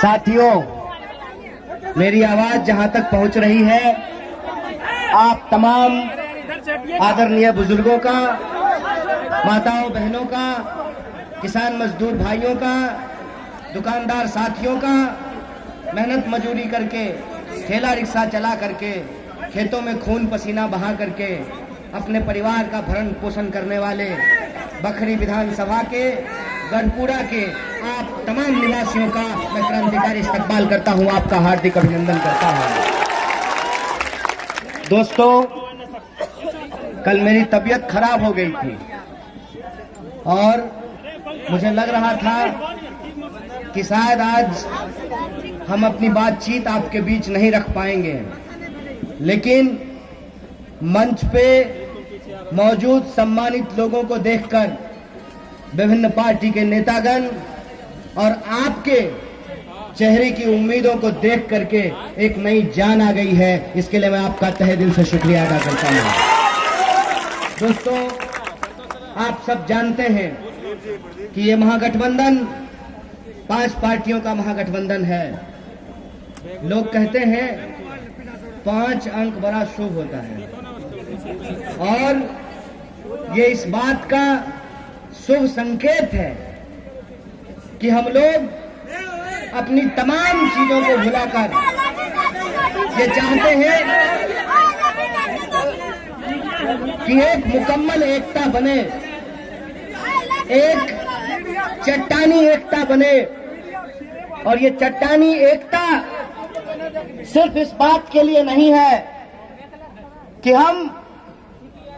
साथियों, मेरी आवाज जहां तक पहुंच रही है, आप तमाम आदरणीय बुजुर्गों का, माताओं बहनों का, किसान मजदूर भाइयों का, दुकानदार साथियों का, मेहनत मजूरी करके, ठेला रिक्शा चला करके, खेतों में खून पसीना बहा करके अपने परिवार का भरण पोषण करने वाले बखरी विधानसभा के, गढ़पुरा के आप तमाम निवासियों का मैं क्रांतिकारी इस्तकबाल करता हूं, आपका हार्दिक अभिनंदन करता हूं। दोस्तों, कल मेरी तबीयत खराब हो गई थी और मुझे लग रहा था कि शायद आज हम अपनी बातचीत आपके बीच नहीं रख पाएंगे, लेकिन मंच पे मौजूद सम्मानित लोगों को देखकर, विभिन्न पार्टी के नेतागण और आपके चेहरे की उम्मीदों को देख करके एक नई जान आ गई है। इसके लिए मैं आपका तहे दिल से शुक्रिया अदा करता हूं। दोस्तों, आप सब जानते हैं कि ये महागठबंधन 5 पार्टियों का महागठबंधन है। लोग कहते हैं 5 अंक बड़ा शुभ होता है और ये इस बात का शुभ संकेत है कि हम लोग अपनी तमाम चीजों को भुलाकर ये चाहते हैं कि एक मुकम्मल एकता बने, एक चट्टानी एकता बने। और ये चट्टानी एकता सिर्फ इस बात के लिए नहीं है कि हम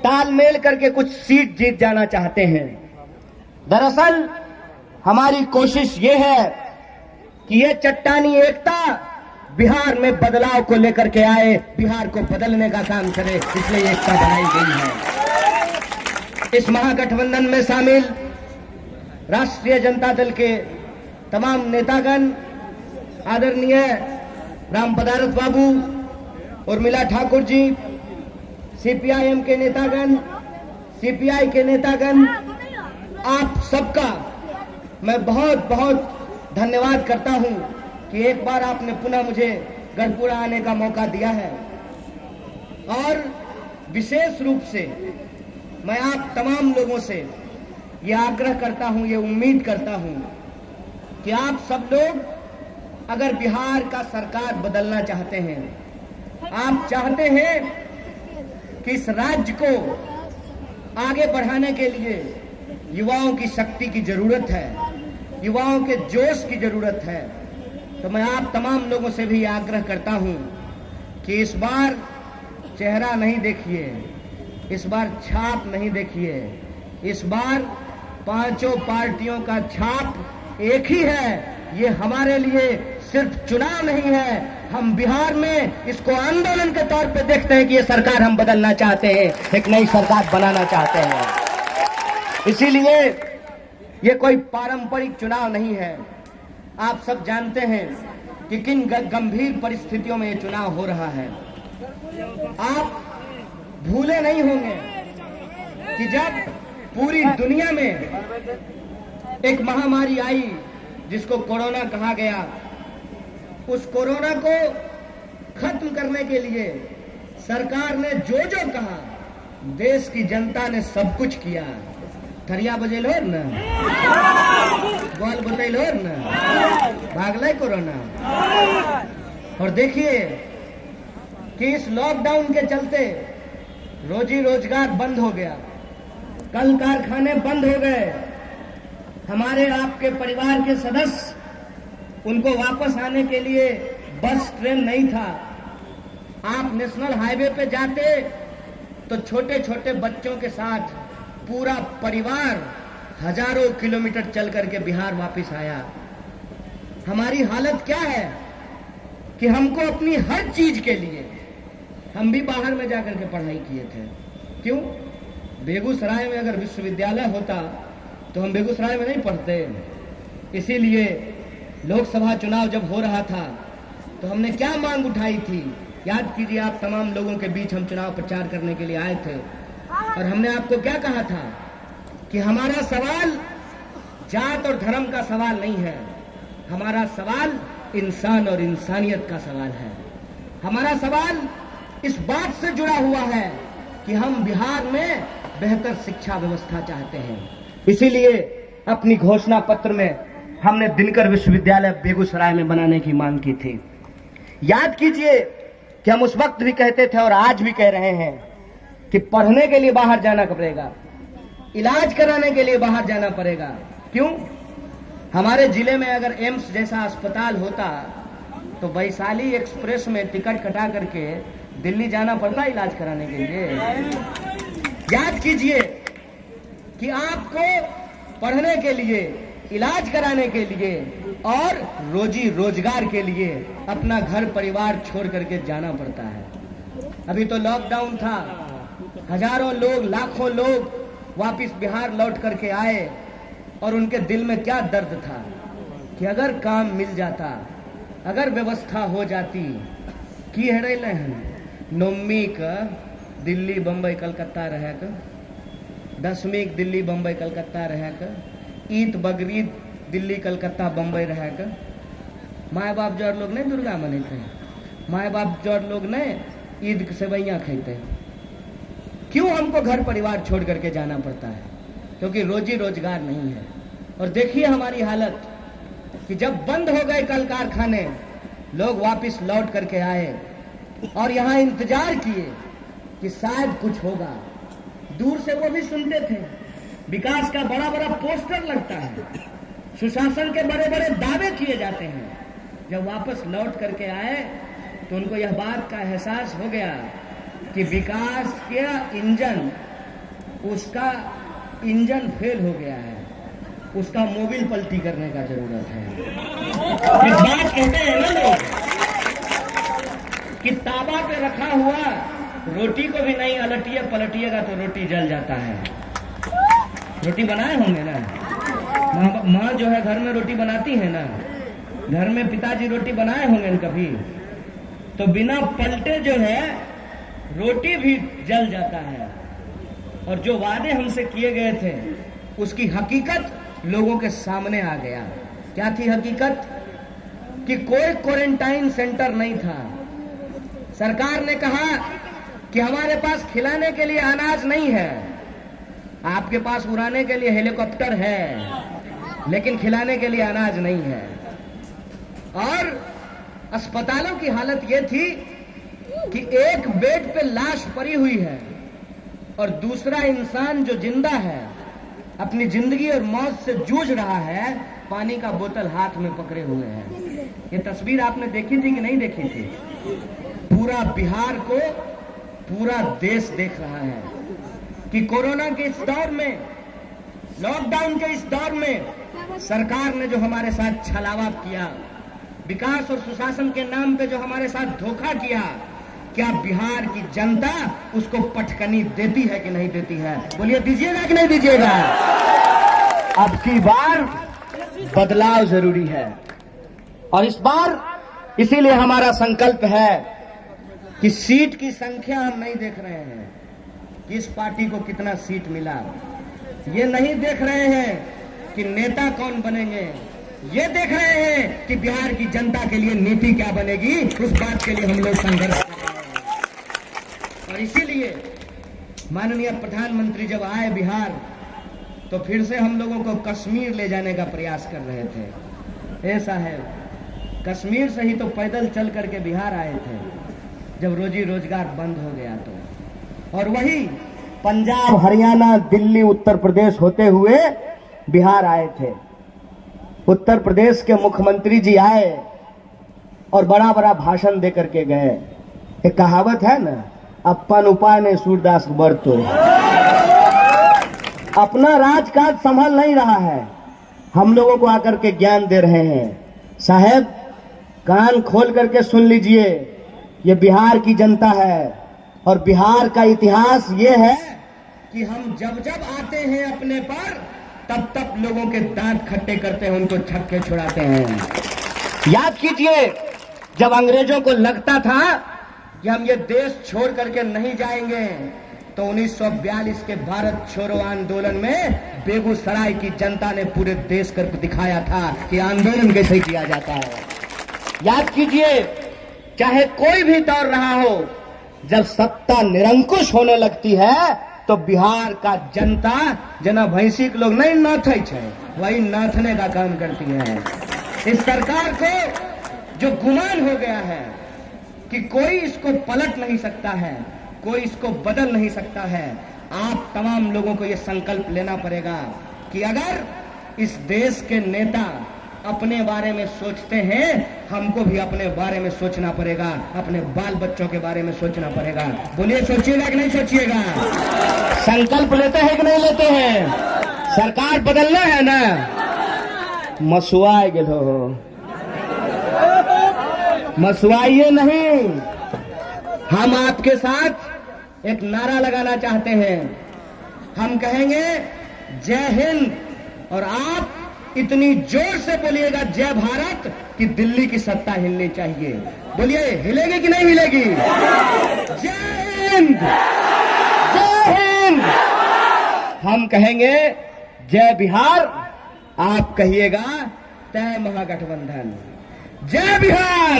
तालमेल करके कुछ सीट जीत जाना चाहते हैं। दरअसल हमारी कोशिश ये है कि ये चट्टानी एकता बिहार में बदलाव को लेकर के आए, बिहार को बदलने का काम करे, इसलिए एकता बनाई गई है। इस महागठबंधन में शामिल राष्ट्रीय जनता दल के तमाम नेतागण, आदरणीय राम पदारथ बाबू, उर्मिला ठाकुर जी, सीपीआईएम के नेतागण, सीपीआई के नेतागण, आप सबका मैं बहुत बहुत धन्यवाद करता हूं कि एक बार आपने पुनः मुझे गढ़पुरा आने का मौका दिया है। और विशेष रूप से मैं आप तमाम लोगों से ये आग्रह करता हूं, ये उम्मीद करता हूं कि आप सब लोग अगर बिहार का सरकार बदलना चाहते हैं, आप चाहते हैं कि इस राज्य को आगे बढ़ाने के लिए युवाओं की शक्ति की जरूरत है, युवाओं के जोश की जरूरत है, तो मैं आप तमाम लोगों से भी आग्रह करता हूं कि इस बार चेहरा नहीं देखिए, इस बार छाप नहीं देखिए, इस बार 5 पार्टियों का छाप एक ही है। ये हमारे लिए सिर्फ चुनाव नहीं है, हम बिहार में इसको आंदोलन के तौर पे देखते हैं कि ये सरकार हम बदलना चाहते हैं, एक नई सरकार बनाना चाहते हैं। इसीलिए ये कोई पारंपरिक चुनाव नहीं है। आप सब जानते हैं कि किन गंभीर परिस्थितियों में ये चुनाव हो रहा है। आप भूले नहीं होंगे कि जब पूरी दुनिया में एक महामारी आई जिसको कोरोना कहा गया, उस कोरोना को खत्म करने के लिए सरकार ने जो जो कहा, देश की जनता ने सब कुछ किया। थरिया बजेलो न, गोल बतैलो न, भागले कोरोना। और देखिए कि इस लॉकडाउन के चलते रोजी रोजगार बंद हो गया, कल कारखाने बंद हो गए, हमारे आपके परिवार के सदस्य, उनको वापस आने के लिए बस ट्रेन नहीं था। आप नेशनल हाईवे पे जाते तो छोटे छोटे बच्चों के साथ पूरा परिवार हजारों किलोमीटर चल करके बिहार वापस आया। हमारी हालत क्या है कि हमको अपनी हर चीज के लिए, हम भी बाहर में जाकर के पढ़ाई किए थे। क्यों? बेगूसराय में अगर विश्वविद्यालय होता तो हम बेगूसराय में नहीं पढ़ते। इसीलिए लोकसभा चुनाव जब हो रहा था तो हमने क्या मांग उठाई थी, याद कीजिए आप तमाम लोगों के बीच हम चुनाव प्रचार करने के लिए आए थे और हमने आपको क्या कहा था कि हमारा सवाल जात और धर्म का सवाल नहीं है, हमारा सवाल इंसान और इंसानियत का सवाल है। हमारा सवाल इस बात से जुड़ा हुआ है कि हम बिहार में बेहतर शिक्षा व्यवस्था चाहते हैं। इसीलिए अपनी घोषणा पत्र में हमने दिनकर विश्वविद्यालय बेगूसराय में बनाने की मांग की थी। याद कीजिए कि हम उस वक्त भी कहते थे और आज भी कह रहे हैं कि पढ़ने के लिए बाहर जाना पड़ेगा, इलाज कराने के लिए बाहर जाना पड़ेगा। क्यों? हमारे जिले में अगर एम्स जैसा अस्पताल होता तो वैशाली एक्सप्रेस में टिकट कटा करके दिल्ली जाना पड़ता इलाज कराने के लिए। याद कीजिए कि आपको पढ़ने के लिए, इलाज कराने के लिए और रोजी रोजगार के लिए अपना घर परिवार छोड़ करके जाना पड़ता है। अभी तो लॉकडाउन था, हजारों लोग, लाखों लोग वापिस बिहार लौट करके आए और उनके दिल में क्या दर्द था कि अगर काम मिल जाता, अगर व्यवस्था हो जाती की है नौवीं का दिल्ली बम्बई कलकत्ता रहे का, 10वीं दिल्ली बम्बई कलकत्ता रहे का, ईद बकरीद दिल्ली कलकत्ता बम्बई रहे का। माए बाप जोर लोग नहीं दुर्गा मनाते हैं, माए बाप जोर लोग नहीं ईद सेवैयाँ खाते हैं। क्यों हमको घर परिवार छोड़ करके जाना पड़ता है? क्योंकि रोजी रोजगार नहीं है। और देखिए हमारी हालत कि जब बंद हो गए कल कारखाने, लोग वापस लौट करके आए और यहाँ इंतजार किए कि शायद कुछ होगा। दूर से वो भी सुनते थे, विकास का बड़ा बड़ा पोस्टर लगता है, सुशासन के बड़े बड़े दावे किए जाते हैं। जब वापस लौट करके आए तो उनको यह बात का एहसास हो गया कि विकास का इंजन, उसका इंजन फेल हो गया है, उसका मोबिल पलटी करने का जरूरत है। इस बात कहते हैं ना लोग कि तावा पे रखा हुआ रोटी को भी नहीं पलटिएगा तो रोटी जल जाता है। रोटी बनाए होंगे ना, माँ जो है घर में रोटी बनाती है ना, घर में पिताजी रोटी बनाए होंगे ना कभी, तो बिना पलटे जो है रोटी भी जल जाता है। और जो वादे हमसे किए गए थे उसकी हकीकत लोगों के सामने आ गया। क्या थी हकीकत? कि कोई क्वारंटाइन सेंटर नहीं था। सरकार ने कहा कि हमारे पास खिलाने के लिए अनाज नहीं है, आपके पास उड़ाने के लिए हेलीकॉप्टर है, लेकिन खिलाने के लिए अनाज नहीं है। और अस्पतालों की हालत यह थी कि एक बेड पे लाश पड़ी हुई है और दूसरा इंसान जो जिंदा है अपनी जिंदगी और मौत से जूझ रहा है, पानी का बोतल हाथ में पकड़े हुए हैं। ये तस्वीर आपने देखी थी कि नहीं देखी थी? पूरा बिहार को पूरा देश देख रहा है कि कोरोना के इस दौर में, लॉकडाउन के इस दौर में सरकार ने जो हमारे साथ छलावा किया, विकास और सुशासन के नाम पे जो हमारे साथ धोखा किया, क्या बिहार की जनता उसको पटकनी देती है कि नहीं देती है? बोलिए, दीजिएगा कि नहीं दीजिएगा? अब की बार बदलाव जरूरी है और इस बार इसीलिए हमारा संकल्प है कि सीट की संख्या हम नहीं देख रहे हैं, किस पार्टी को कितना सीट मिला, ये नहीं देख रहे हैं कि नेता कौन बनेंगे, ये देख रहे हैं कि बिहार की जनता के लिए नीति क्या बनेगी। उस बात के लिए हम लोग संघर्ष कर रहे हैं। और इसीलिए माननीय प्रधानमंत्री जब आए बिहार तो फिर से हम लोगों को कश्मीर ले जाने का प्रयास कर रहे थे। ऐसा है, कश्मीर से ही तो पैदल चल करके बिहार आए थे जब रोजी रोजगार बंद हो गया तो। और वही पंजाब, हरियाणा, दिल्ली, उत्तर प्रदेश होते हुए बिहार आए थे। उत्तर प्रदेश के मुख्यमंत्री जी आए और बड़ा बड़ा भाषण दे करके गए। एक कहावत है ना, अपन उपाय ने सूरदास बरतो। अपना राजकाज संभाल नहीं रहा है, हम लोगों को आकर के ज्ञान दे रहे हैं। साहब, कान खोल करके सुन लीजिए, ये बिहार की जनता है और बिहार का इतिहास ये है कि हम जब जब आते हैं अपने पर, तब तब लोगों के दांत खट्टे करते हैं, उनको छक्के छुड़ाते हैं। याद कीजिए, जब अंग्रेजों को लगता था कि हम ये देश छोड़ करके नहीं जाएंगे, तो 1942 के भारत छोड़ो आंदोलन में बेगूसराय की जनता ने पूरे देश कर दिखाया था कि आंदोलन कैसे किया जाता है। याद कीजिए, चाहे कोई भी दौर रहा हो, जब सत्ता निरंकुश होने लगती है तो बिहार का जनता जना भैंसी के लोग नहीं नाथे छे, वही नाथने का काम करती है। इस सरकार को जो गुमान हो गया है कि कोई इसको पलट नहीं सकता है, कोई इसको बदल नहीं सकता है, आप तमाम लोगों को यह संकल्प लेना पड़ेगा कि अगर इस देश के नेता अपने बारे में सोचते हैं, हमको भी अपने बारे में सोचना पड़ेगा, अपने बाल बच्चों के बारे में सोचना पड़ेगा। बोलिए, सोचिएगा कि नहीं सोचिएगा? संकल्प लेते हैं कि नहीं लेते हैं? सरकार बदलना है ना, मसुआए गेलो, मसुआइए नहीं। हम आपके साथ एक नारा लगाना चाहते हैं। हम कहेंगे जय हिंद, और आप इतनी जोर से बोलिएगा जय भारत कि दिल्ली की सत्ता हिलनी चाहिए। बोलिए, हिलेगी कि नहीं हिलेगी? जय हिंद, जय हिंद। हम कहेंगे जय बिहार, आप कहिएगा जय महागठबंधन। जय बिहार,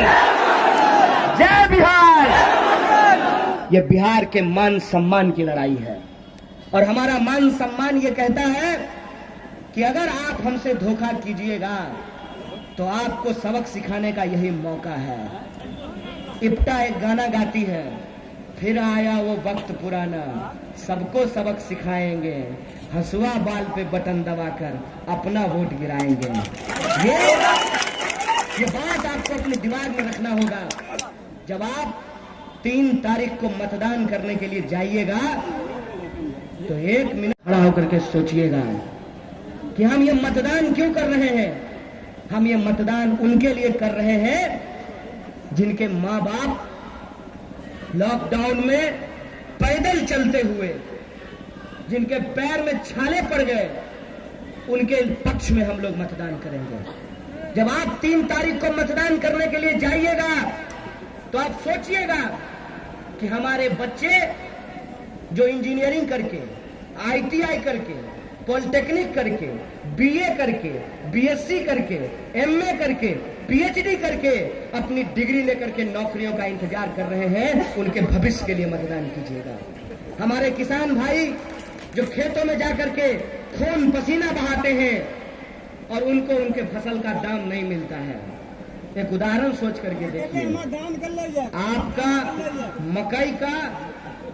जय बिहार। यह बिहार के मान सम्मान की लड़ाई है, और हमारा मान सम्मान ये कहता है कि अगर आप हमसे धोखा कीजिएगा तो आपको सबक सिखाने का यही मौका है। इप्टा एक गाना गाती है, फिर आया वो वक्त पुराना, सबको सबक सिखाएंगे, हंसुआ बाल पे बटन दबाकर अपना वोट गिराएंगे। ये बात आपको अपने दिमाग में रखना होगा। जब आप 3 तारीख को मतदान करने के लिए जाइएगा तो 1 मिनट खड़ा होकर के सोचिएगा कि हम ये मतदान क्यों कर रहे हैं। हम ये मतदान उनके लिए कर रहे हैं जिनके माँ बाप लॉकडाउन में पैदल चलते हुए, जिनके पैर में छाले पड़ गए, उनके पक्ष में हम लोग मतदान करेंगे। जब आप 3 तारीख को मतदान करने के लिए जाइएगा तो आप सोचिएगा कि हमारे बच्चे जो इंजीनियरिंग करके, ITI करके, पॉलिटेक्निक करके, BA करके, BSc करके, MA करके, PhD करके अपनी डिग्री लेकर के नौकरियों का इंतजार कर रहे हैं, उनके भविष्य के लिए मतदान कीजिएगा। हमारे किसान भाई जो खेतों में जाकर के खून पसीना बहाते हैं और उनको उनके फसल का दाम नहीं मिलता है। एक उदाहरण सोच करके देखिए, आपका मकई का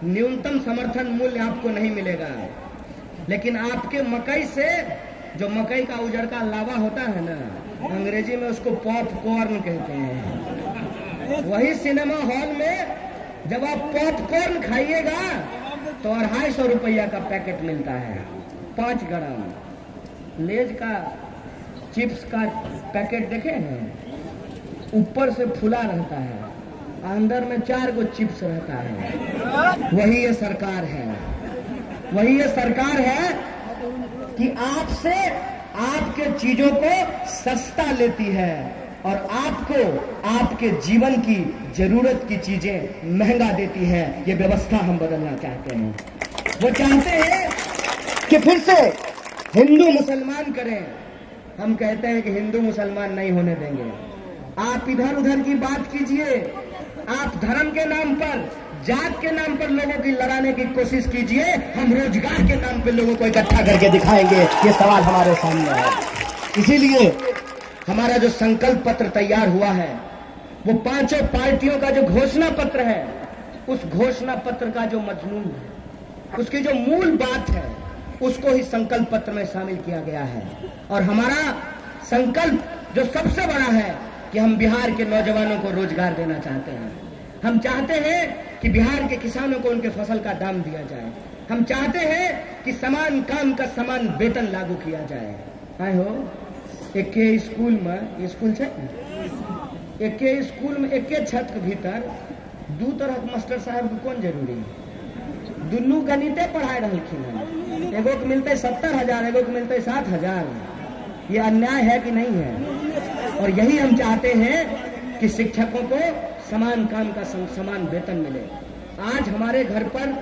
न्यूनतम समर्थन मूल्य आपको नहीं मिलेगा, लेकिन आपके मकई से जो मकई का उजड़ का लावा होता है ना, अंग्रेजी में उसको पॉपकॉर्न कहते हैं। वही सिनेमा हॉल में जब आप पॉपकॉर्न खाइएगा तो 250 रुपया का पैकेट मिलता है, 5 ग्राम। लेज का चिप्स का पैकेट देखे हैं, ऊपर से फुला रहता है, अंदर में 4 गो चिप्स रहता है। वही ये सरकार है, वही ये सरकार है कि आपसे आपके चीजों को सस्ता लेती है और आपको आपके जीवन की जरूरत की चीजें महंगा देती है। ये व्यवस्था हम बदलना चाहते हैं। वो चाहते हैं कि फिर से हिंदू मुसलमान करें। हम कहते हैं कि हिंदू मुसलमान नहीं होने देंगे। आप इधर उधर की बात कीजिए, आप धर्म के नाम पर, जात के नाम पर लोगों की लड़ाने की कोशिश कीजिए, हम रोजगार के नाम पर लोगों को इकट्ठा करके दिखाएंगे। ये सवाल हमारे सामने है। इसीलिए हमारा जो संकल्प पत्र तैयार हुआ है, वो 5 पार्टियों का जो घोषणा पत्र है, उस घोषणा पत्र का जो मजमून है, उसकी जो मूल बात है, उसको ही संकल्प पत्र में शामिल किया गया है। और हमारा संकल्प जो सबसे बड़ा है कि हम बिहार के नौजवानों को रोजगार देना चाहते हैं। हम चाहते हैं कि बिहार के किसानों को उनके फसल का दाम दिया जाए। हम चाहते हैं कि समान काम का समान वेतन लागू किया जाए। आए हो एक स्कूल में, स्कूल है, एक स्कूल में एक छत के भीतर 2 तरह के मास्टर साहब के कौन जरूरी? दुनू गणिते पढ़ाई रहलखिन है। एगो के मिलते 70,000, एगो के मिलते 60,000। ये अन्याय है कि नहीं है? और यही हम चाहते हैं कि शिक्षकों को समान काम का समान वेतन मिले। आज हमारे घर पर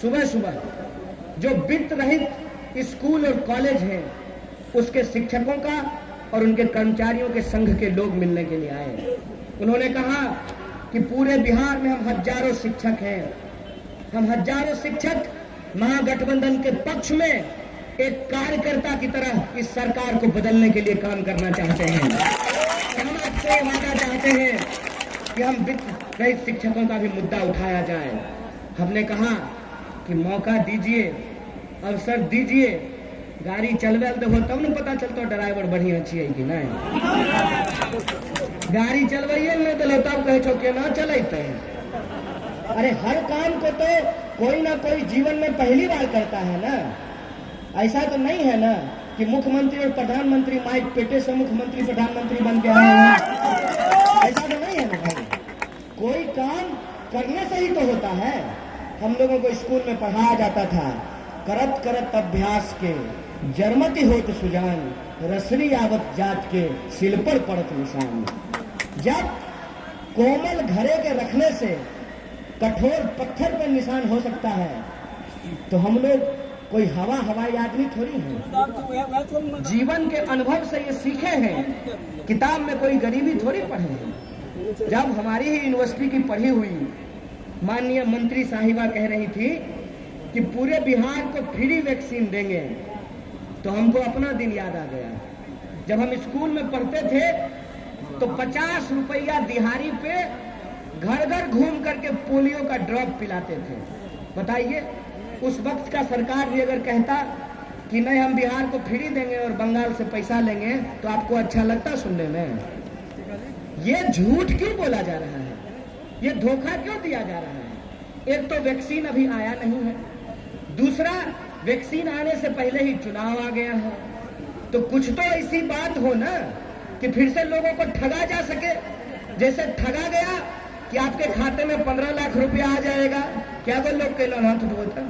सुबह सुबह जो वित्त रहित स्कूल और कॉलेज हैं, उसके शिक्षकों का और उनके कर्मचारियों के संघ के लोग मिलने के लिए आए। उन्होंने कहा कि पूरे बिहार में हम हजारों शिक्षक हैं, हम हजारों शिक्षक महागठबंधन के पक्ष में एक कार्यकर्ता की तरह इस सरकार को बदलने के लिए काम करना चाहते हैं। हम आपसे वादा चाहते हैं कि हम वित्त रहित शिक्षकों का भी मुद्दा उठाया जाए। हमने कहा कि मौका दीजिए, अवसर दीजिए, गाड़ी चलवे देखो तब न पता चलता ड्राइवर बढ़िया चाहिए कि नहीं। गाड़ी चलवाइए नहीं तो तब कहे छो के ना चलते हैं। अरे हर काम को तो कोई ना कोई जीवन में पहली बार करता है ना। ऐसा तो नहीं है ना कि मुख्यमंत्री और प्रधानमंत्री माइक पेटे से मुख्यमंत्री प्रधानमंत्री बन के आए। ऐसा तो नहीं है ना भाई। कोई काम करने से ही तो होता है। हम लोगों को स्कूल में पढ़ाया जाता था, करत करत अभ्यास के जरमति होत सुजान, रसरी आवत जात के सिल पर पड़त निशान। जब कोमल घरे के रखने से कठोर पत्थर पर निशान हो सकता है तो हम लोग कोई हवाई आदमी थोड़ी है। जीवन के अनुभव से ये सीखे हैं, किताब में कोई गरीबी थोड़ी पढ़े हैं। जब हमारी ही यूनिवर्सिटी की पढ़ी हुई माननीय मंत्री साहिबा कह रही थी कि पूरे बिहार को फ्री वैक्सीन देंगे, तो हमको अपना दिन याद आ गया। जब हम स्कूल में पढ़ते थे तो 50 रुपया दिहाड़ी पे घर घर घूम करके पोलियो का ड्रॉप पिलाते थे। बताइए, उस वक्त का सरकार भी अगर कहता कि नहीं हम बिहार को फ्री देंगे और बंगाल से पैसा लेंगे तो आपको अच्छा लगता सुनने में? ये झूठ क्यों बोला जा रहा है? ये धोखा क्यों दिया जा रहा है? एक तो वैक्सीन अभी आया नहीं है, दूसरा वैक्सीन आने से पहले ही चुनाव आ गया है। तो कुछ तो ऐसी बात हो ना कि फिर से लोगों को ठगा जा सके। जैसे ठगा गया कि आपके खाते में 15 लाख रुपया आ जाएगा, क्या कोई लोग के लोन हाथ उठबोता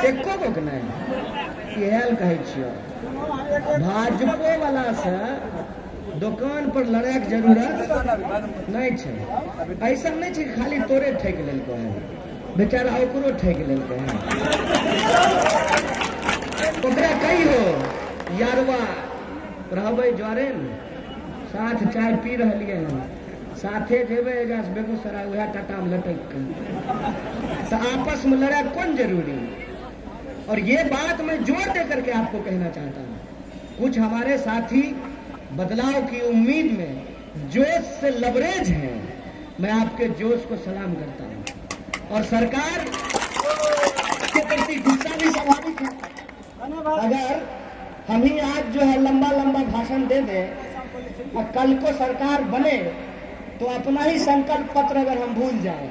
एको को के नहीं। इहल कहे छियो भाजपो वाला से दुकान पर लड़ाई के जरूरत नहीं है। ऐसा नहीं है खाली तोरे ठेक लेलको है, बेचारा ओकरो ठेक लेलको है। ओकरा कही हो यारवा रहबै ज्वारे साथ चाय पी रहलिए हैं, साथे जेबे एजा से बेगूसराय वह टाटा में लटक के तो आपस में लड़ा कौन जरूरी। और ये बात मैं जोर दे करके आपको कहना चाहता हूँ, कुछ हमारे साथी बदलाव की उम्मीद में जोश से लबरेज हैं। मैं आपके जोश को सलाम करता हूँ और सरकार के प्रति गुस्सा भी स्वाभाविक है। अगर हम ही आज जो है लंबा लंबा भाषण दे दें और कल को सरकार बने तो अपना ही संकल्प पत्र अगर हम भूल जाए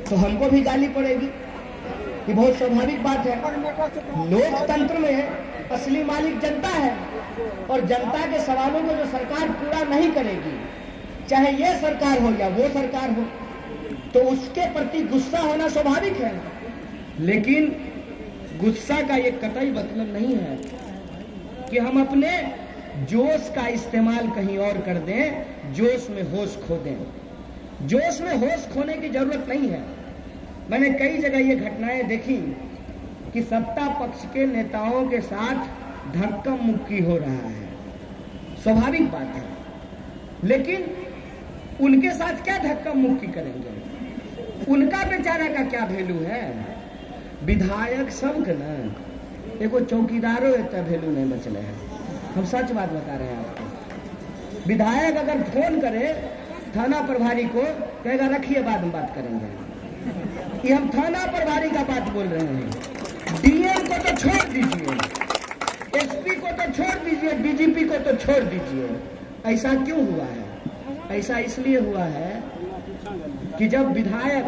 तो हमको भी गाली पड़ेगी। ये बहुत स्वाभाविक बात है। लोकतंत्र में असली मालिक जनता है और जनता के सवालों को जो सरकार पूरा नहीं करेगी, चाहे ये सरकार हो या वो सरकार हो, तो उसके प्रति गुस्सा होना स्वाभाविक है। लेकिन गुस्सा का ये कतई मतलब नहीं है कि हम अपने जोश का इस्तेमाल कहीं और कर दें, जोश में होश खो दें। जोश में होश खोने की जरूरत नहीं है। मैंने कई जगह ये घटनाएं देखी कि सत्ता पक्ष के नेताओं के साथ धक्का मुक्की हो रहा है, स्वाभाविक बात है। लेकिन उनके साथ क्या धक्का मुक्की करेंगे? उनका बेचारा का क्या वैल्यू है? विधायक सब के ना एगो चौकीदारों इतना वैल्यू नहीं बचले है। हम सच बात बता रहे हैं आपको। विधायक अगर फोन करे थाना प्रभारी को, कहेगा रखिए बाद में बात करेंगे। ये हम थाना प्रभारी का बात बोल रहे हैं। डीएम को तो छोड़ दीजिए, एसपी को तो छोड़ दीजिए, डीजीपी को तो छोड़ दीजिए। ऐसा क्यों हुआ है? ऐसा इसलिए हुआ है कि जब विधायक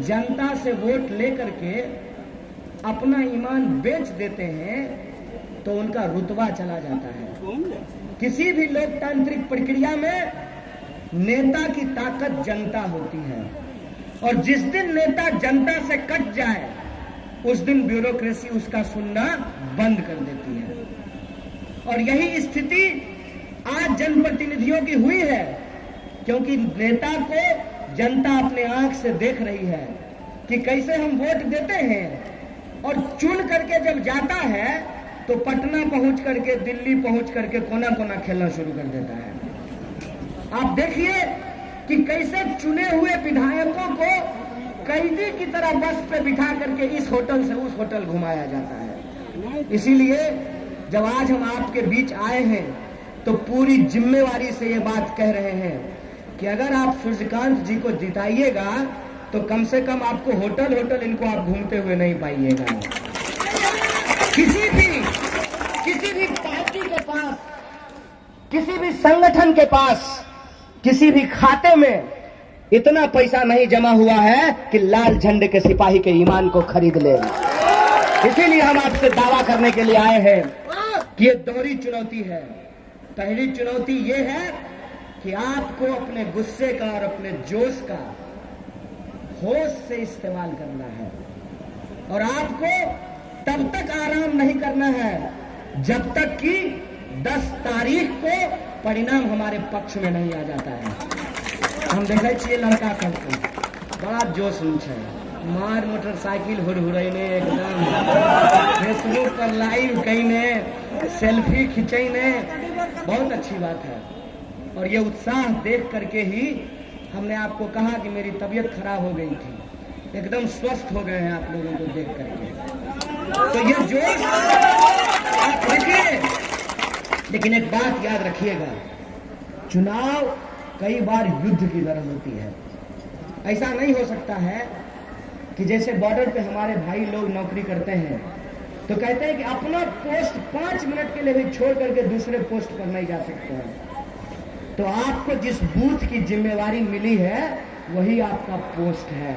जनता से वोट लेकर के अपना ईमान बेच देते हैं तो उनका रुतबा चला जाता है। किसी भी लोकतांत्रिक प्रक्रिया में नेता की ताकत जनता होती है और जिस दिन नेता जनता से कट जाए उस दिन ब्यूरोक्रेसी उसका सुनना बंद कर देती है। और यही स्थिति आज जनप्रतिनिधियों की हुई है, क्योंकि नेता को जनता अपने आंख से देख रही है कि कैसे हम वोट देते हैं और चुन करके जब जाता है तो पटना पहुंच करके, दिल्ली पहुंच करके कोना कोना खेलना शुरू कर देता है। आप देखिए कि कैसे चुने हुए विधायकों को कैदी की तरह बस पे बिठा करके इस होटल से उस होटल घुमाया जाता है। इसीलिए जब आज हम आपके बीच आए हैं तो पूरी जिम्मेवारी से ये बात कह रहे हैं कि अगर आप सूर्यकांत जी को जिताइएगा तो कम से कम आपको होटल होटल इनको आप घूमते हुए नहीं पाइएगा। किसी भी पार्टी के पास, किसी भी संगठन के पास, किसी भी खाते में इतना पैसा नहीं जमा हुआ है कि लाल झंडे के सिपाही के ईमान को खरीद ले। इसीलिए हम आपसे दावा करने के लिए आए हैं कि ये दोहरी चुनौती है। पहली चुनौती ये है कि आपको अपने गुस्से का और अपने जोश का होश से इस्तेमाल करना है, और आपको तब तक आराम नहीं करना है जब तक कि 10 तारीख को परिणाम हमारे पक्ष में नहीं आ जाता है। हम देखे छे लड़का सबको बड़ा जोश है, मार मोटरसाइकिल हुरहुरैने, एकदम फेसबुक पर लाइव कईने, सेल्फी खिंचैने, बहुत अच्छी बात है। और ये उत्साह देख करके ही हमने आपको कहा कि मेरी तबीयत खराब हो गई थी, एकदम स्वस्थ हो गए हैं आप लोगों को देख करके। तो ये जोश आप रखिए, लेकिन एक बात याद रखिएगा, चुनाव कई बार युद्ध की तरह होती है। ऐसा नहीं हो सकता है कि जैसे बॉर्डर पे हमारे भाई लोग नौकरी करते हैं तो कहते हैं कि अपना पोस्ट 5 मिनट के लिए भी छोड़ करके दूसरे पोस्ट पर नहीं जा सकते हैं। तो आपको जिस बूथ की जिम्मेवारी मिली है वही आपका पोस्ट है,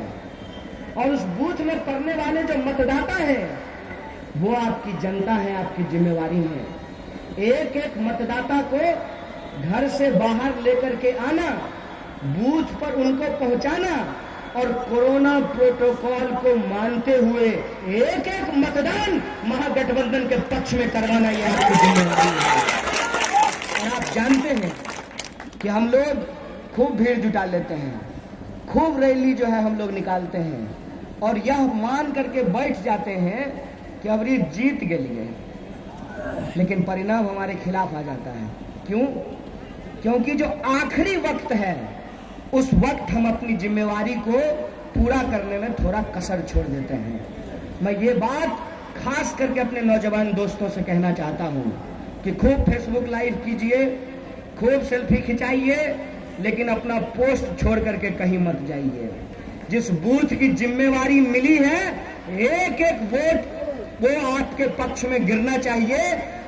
और उस बूथ में पड़ने वाले जो मतदाता हैं वो आपकी जनता है, आपकी जिम्मेवारी है। एक एक मतदाता को घर से बाहर लेकर के आना, बूथ पर उनको पहुंचाना और कोरोना प्रोटोकॉल को मानते हुए एक एक मतदान महागठबंधन के पक्ष में करवाना, यह आपकी जिम्मेवारी है। और आप जानते हैं कि हम लोग खूब भीड़ जुटा लेते हैं, खूब रैली जो है हम लोग निकालते हैं, और यह मान करके बैठ जाते हैं कि अब ये जीत गए, लेकिन परिणाम हमारे खिलाफ आ जाता है। क्यों? क्योंकि जो आखिरी वक्त है उस वक्त हम अपनी जिम्मेवारी को पूरा करने में थोड़ा कसर छोड़ देते हैं। मैं ये बात खास करके अपने नौजवान दोस्तों से कहना चाहता हूं कि खूब फेसबुक लाइव कीजिए, खूब सेल्फी खिंचाइए, लेकिन अपना पोस्ट छोड़ करके कहीं मत जाइए। जिस बूथ की जिम्मेवारी मिली है एक एक वोट वो आपके पक्ष में गिरना चाहिए,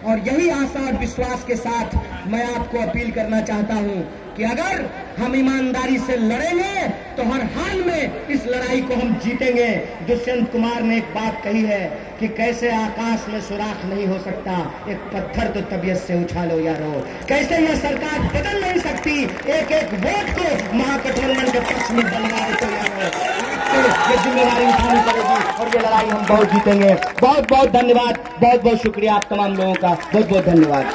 और यही आशा और विश्वास के साथ मैं आपको अपील करना चाहता हूं कि अगर हम ईमानदारी से लड़ेंगे तो हर हाल में इस लड़ाई को हम जीतेंगे। दुष्यंत कुमार ने एक बात कही है कि कैसे आकाश में सुराख नहीं हो सकता, एक पत्थर तो तबीयत से उछालो यारो। कैसे यह सरकार बदल नहीं सकती, एक एक वोट को महागठबंधन के पक्ष में डलवाए तो यारो। ये जिम्मेदारी उठानी पड़ेगी और ये लड़ाई हम बहुत जीतेंगे। बहुत बहुत धन्यवाद, बहुत बहुत शुक्रिया आप तमाम लोगों का, बहुत बहुत धन्यवाद।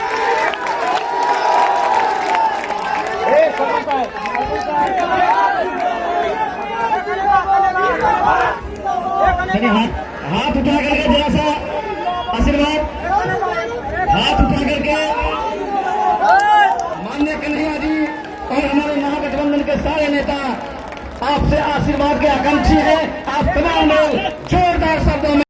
हाथ उठा करके जरा सा आशीर्वाद, हाथ उठा करके माननीय कन्हैया जी और हमारे महागठबंधन के सारे नेता आपसे आशीर्वाद के आकांक्षी हैं। आप तमाम लोग